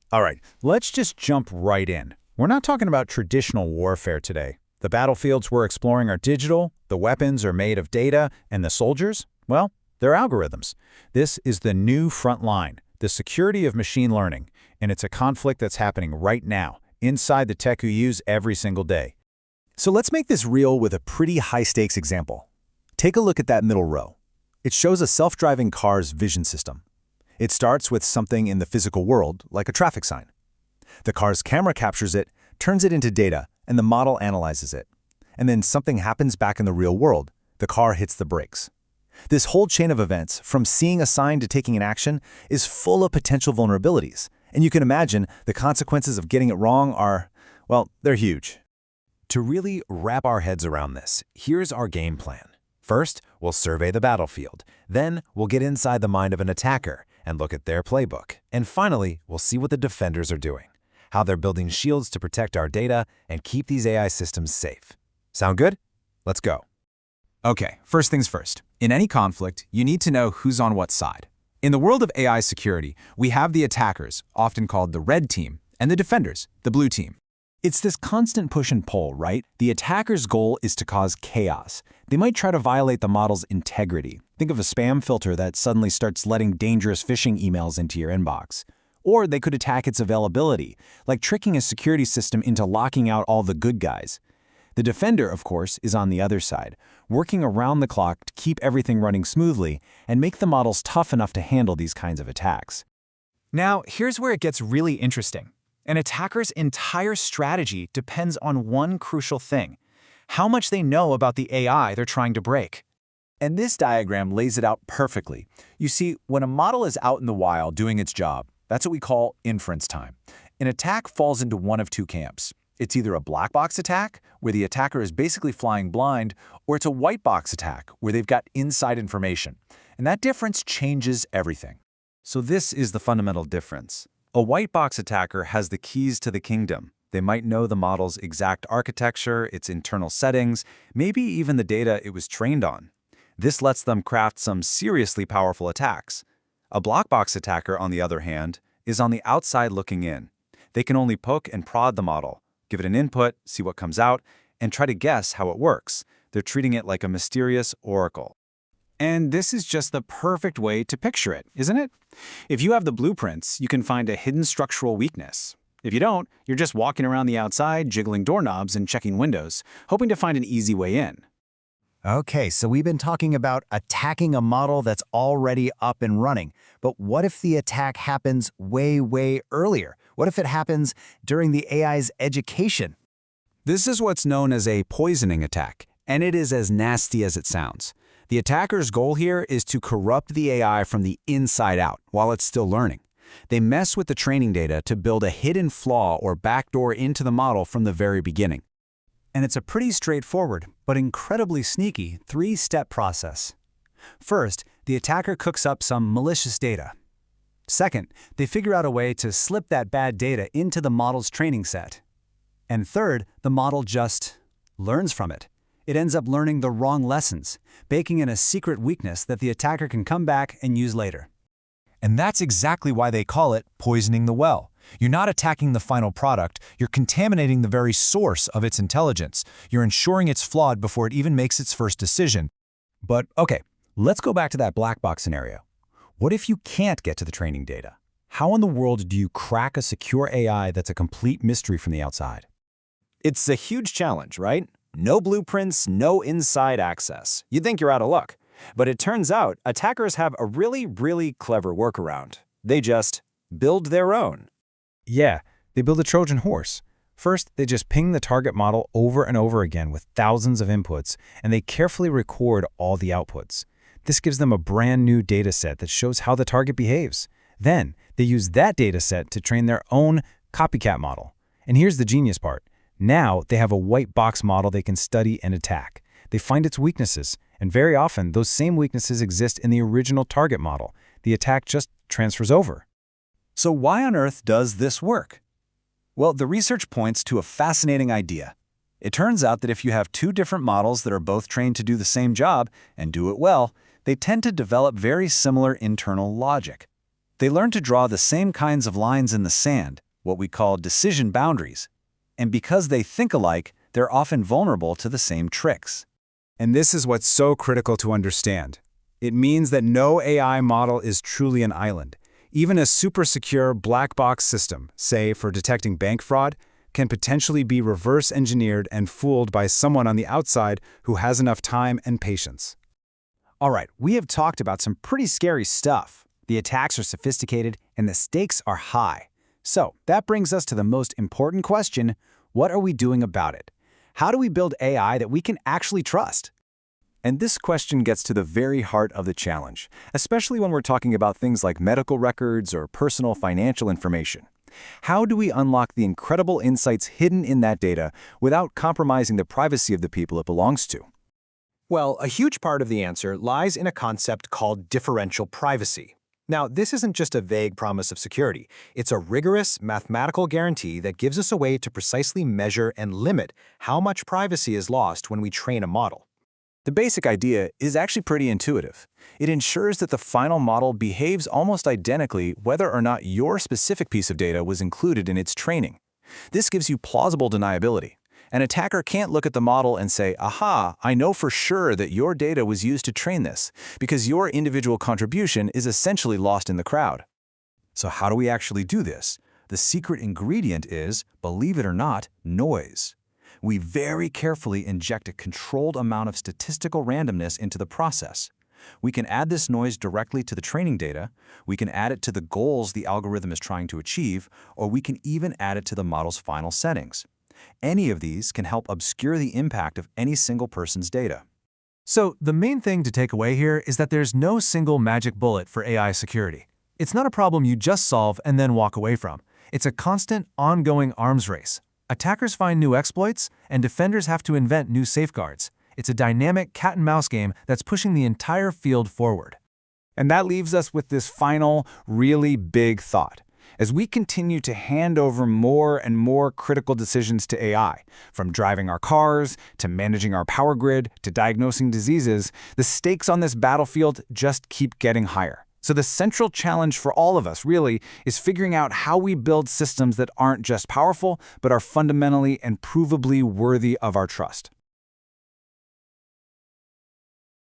All right, let's just jump right in. We're not talking about traditional warfare today. The battlefields we're exploring are digital, the weapons are made of data, and the soldiers, well, they're algorithms. This is the new front line, the security of machine learning, and it's a conflict that's happening right now, inside the tech we use every single day. So let's make this real with a pretty high-stakes example. Take a look at that middle row. It shows a self-driving car's vision system. It starts with something in the physical world, like a traffic sign. The car's camera captures it, turns it into data, and the model analyzes it. And then something happens back in the real world. The car hits the brakes. This whole chain of events, from seeing a sign to taking an action, is full of potential vulnerabilities. And you can imagine the consequences of getting it wrong are, well, they're huge. To really wrap our heads around this, here's our game plan. First, we'll survey the battlefield. Then, we'll get inside the mind of an attacker and look at their playbook. And finally, we'll see what the defenders are doing, how they're building shields to protect our data and keep these AI systems safe. Sound good? Let's go. Okay, first things first. In any conflict, you need to know who's on what side. In the world of AI security, we have the attackers, often called the red team, and the defenders, the blue team. It's this constant push and pull, right? The attacker's goal is to cause chaos. They might try to violate the model's integrity. Think of a spam filter that suddenly starts letting dangerous phishing emails into your inbox. Or they could attack its availability, like tricking a security system into locking out all the good guys. The defender, of course, is on the other side, working around the clock to keep everything running smoothly and make the models tough enough to handle these kinds of attacks. Now, here's where it gets really interesting. An attacker's entire strategy depends on one crucial thing: how much they know about the AI they're trying to break. And this diagram lays it out perfectly. You see, when a model is out in the wild doing its job, that's what we call inference time. An attack falls into one of two camps. It's either a black box attack, where the attacker is basically flying blind, or it's a white box attack, where they've got inside information. And that difference changes everything. So this is the fundamental difference. A white box attacker has the keys to the kingdom. They might know the model's exact architecture, its internal settings, maybe even the data it was trained on. This lets them craft some seriously powerful attacks. A black box attacker, on the other hand, is on the outside looking in. They can only poke and prod the model, give it an input, see what comes out, and try to guess how it works. They're treating it like a mysterious oracle. And this is just the perfect way to picture it, isn't it? If you have the blueprints, you can find a hidden structural weakness. If you don't, you're just walking around the outside, jiggling doorknobs and checking windows, hoping to find an easy way in. Okay, so we've been talking about attacking a model that's already up and running. But what if the attack happens way earlier? What if it happens during the AI's education? This is what's known as a poisoning attack, and it is as nasty as it sounds. The attacker's goal here is to corrupt the AI from the inside out while it's still learning. They mess with the training data to build a hidden flaw or backdoor into the model from the very beginning. And it's a pretty straightforward, but incredibly sneaky, three-step process. First, the attacker cooks up some malicious data. Second, they figure out a way to slip that bad data into the model's training set. And third, the model just learns from it. It ends up learning the wrong lessons, baking in a secret weakness that the attacker can come back and use later. And that's exactly why they call it poisoning the well. You're not attacking the final product, you're contaminating the very source of its intelligence. You're ensuring it's flawed before it even makes its first decision. But okay, let's go back to that black box scenario. What if you can't get to the training data? How in the world do you crack a secure AI that's a complete mystery from the outside? It's a huge challenge, right? No blueprints, no inside access. You'd think you're out of luck. But it turns out attackers have a really clever workaround. They just build their own. Yeah, they build a Trojan horse. First, they just ping the target model over and over again with thousands of inputs, and they carefully record all the outputs. This gives them a brand new data set that shows how the target behaves. Then, they use that data set to train their own copycat model. And here's the genius part. Now, they have a white box model they can study and attack. They find its weaknesses, and very often, those same weaknesses exist in the original target model. The attack just transfers over. So why on earth does this work? Well, the research points to a fascinating idea. It turns out that if you have two different models that are both trained to do the same job and do it well, they tend to develop very similar internal logic. They learn to draw the same kinds of lines in the sand, what we call decision boundaries. And because they think alike, they're often vulnerable to the same tricks. And this is what's so critical to understand. It means that no AI model is truly an island. Even a super secure black box system, say for detecting bank fraud, can potentially be reverse engineered and fooled by someone on the outside who has enough time and patience. All right, we have talked about some pretty scary stuff. The attacks are sophisticated and the stakes are high. So that brings us to the most important question: what are we doing about it? How do we build AI that we can actually trust? And this question gets to the very heart of the challenge, especially when we're talking about things like medical records or personal financial information. How do we unlock the incredible insights hidden in that data without compromising the privacy of the people it belongs to? Well, a huge part of the answer lies in a concept called differential privacy. Now, this isn't just a vague promise of security. It's a rigorous mathematical guarantee that gives us a way to precisely measure and limit how much privacy is lost when we train a model. The basic idea is actually pretty intuitive. It ensures that the final model behaves almost identically whether or not your specific piece of data was included in its training. This gives you plausible deniability. An attacker can't look at the model and say, "Aha, I know for sure that your data was used to train this," because your individual contribution is essentially lost in the crowd. So how do we actually do this? The secret ingredient is, believe it or not, noise. We very carefully inject a controlled amount of statistical randomness into the process. We can add this noise directly to the training data, we can add it to the goals the algorithm is trying to achieve, or we can even add it to the model's final settings. Any of these can help obscure the impact of any single person's data. So the main thing to take away here is that there's no single magic bullet for AI security. It's not a problem you just solve and then walk away from. It's a constant, ongoing arms race. Attackers find new exploits, and defenders have to invent new safeguards. It's a dynamic cat-and-mouse game that's pushing the entire field forward. And that leaves us with this final, really big thought. As we continue to hand over more and more critical decisions to AI, from driving our cars, to managing our power grid, to diagnosing diseases, the stakes on this battlefield just keep getting higher. So the central challenge for all of us, really, is figuring out how we build systems that aren't just powerful, but are fundamentally and provably worthy of our trust.